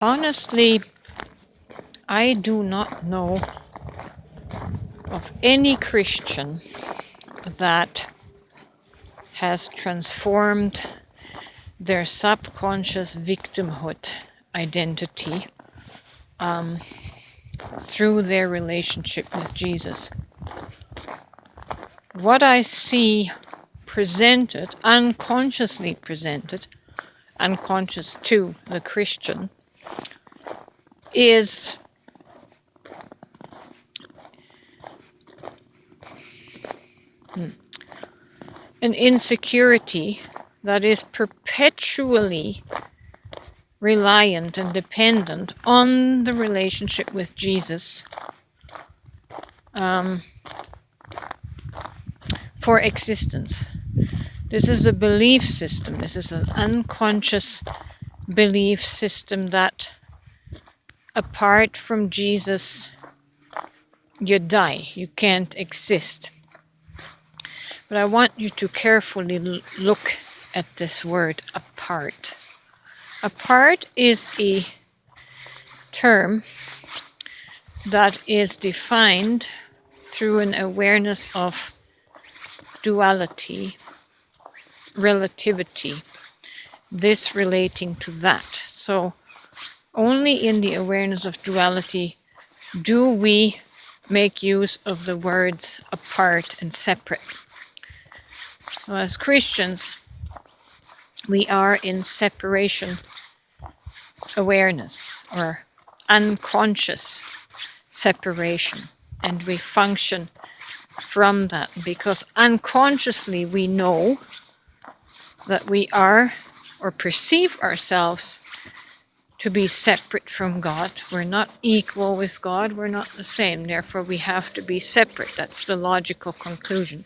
Honestly, I do not know of any Christian that has transformed their subconscious victimhood identity through their relationship with Jesus. What I see presented, unconsciously presented, unconscious to the Christian, is an insecurity that is perpetually reliant and dependent on the relationship with Jesus for existence. This is a belief system. This is an unconscious belief system that apart from Jesus, you die. You can't exist. But I want you to carefully look at this word, apart. Apart is a term that is defined through an awareness of duality, relativity, this relating to that. So only in the awareness of duality do we make use of the words apart and separate. So as Christians, we are in separation awareness or unconscious separation, and we function from that because unconsciously we know that we are or perceive ourselves to be separate from God. We're not equal with God, we're not the same, therefore we have to be separate. That's the logical conclusion.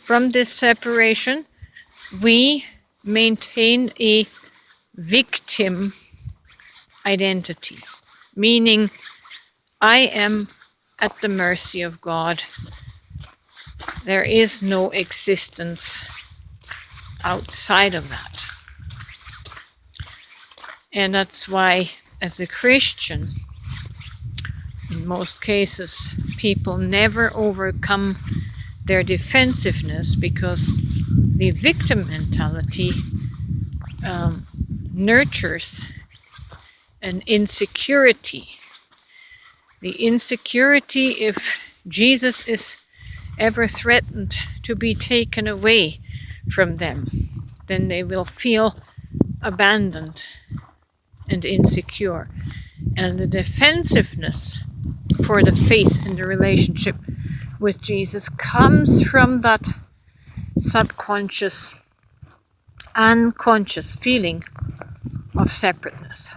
From this separation, we maintain a victim identity, meaning I am at the mercy of God. There is no existence outside of that. And that's why, as a Christian, in most cases, people never overcome their defensiveness because the victim mentality nurtures an insecurity. The insecurity if Jesus is ever threatened to be taken away from them, then they will feel abandoned and insecure. And the defensiveness for the faith and the relationship with Jesus comes from that subconscious, unconscious feeling of separateness.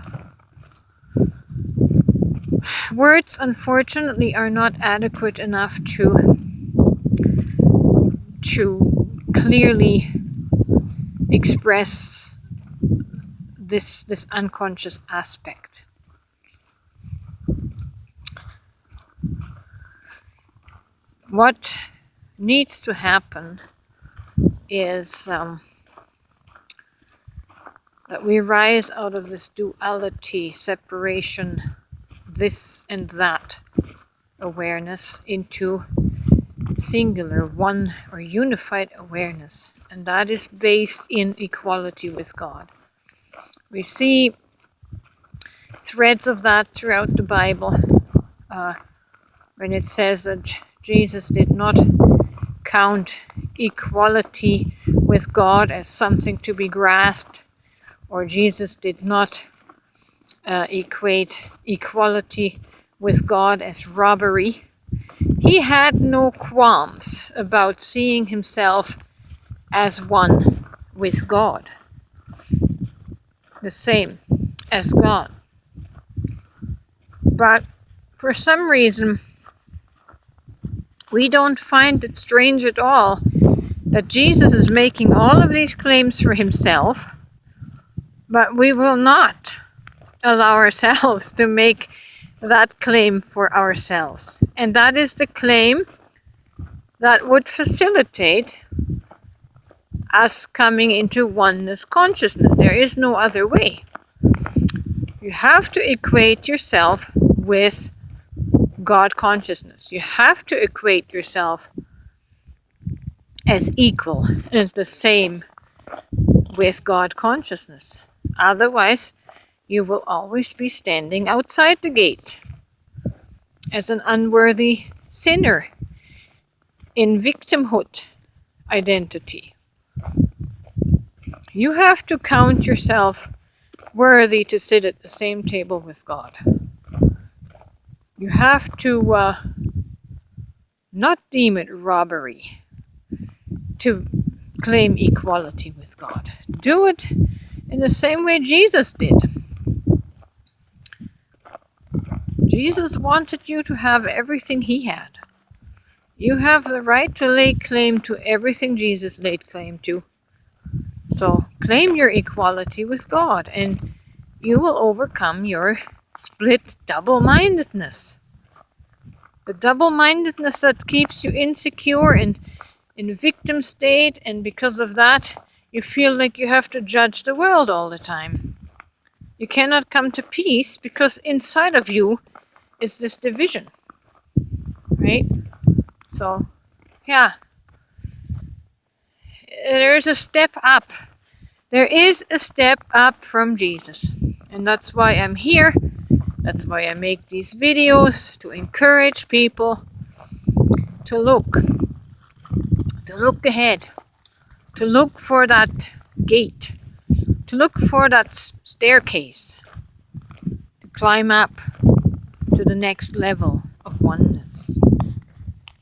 Words, unfortunately, are not adequate enough to clearly express this unconscious aspect. What needs to happen is that we rise out of this duality, separation, this and that awareness into singular, one or unified awareness, and that is based in equality with God. We see threads of that throughout the Bible when it says that Jesus did not count equality with God as something to be grasped, or Jesus did not equate equality with God as robbery. He had no qualms about seeing himself as one with God, the same as God. But for some reason, we don't find it strange at all that Jesus is making all of these claims for himself, but we will not allow ourselves to make that claim for ourselves. And that is the claim that would facilitate us coming into oneness consciousness. There is no other way. You have to equate yourself with God consciousness. You have to equate yourself as equal and the same with God consciousness. Otherwise, you will always be standing outside the gate as an unworthy sinner in victimhood identity. You have to count yourself worthy to sit at the same table with God. You have to not deem it robbery to claim equality with God. Do it in the same way Jesus did. Jesus wanted you to have everything he had. You have the right to lay claim to everything Jesus laid claim to. So claim your equality with God, and you will overcome your split double-mindedness. The double-mindedness that keeps you insecure and in victim state, and because of that, you feel like you have to judge the world all the time. You cannot come to peace because inside of you is this division, right? So, yeah, there's a step up. There is a step up from Jesus, and that's why I'm here. That's why I make these videos, to encourage people to look ahead, to look for that gate, to look for that staircase, to climb up to the next level of oneness.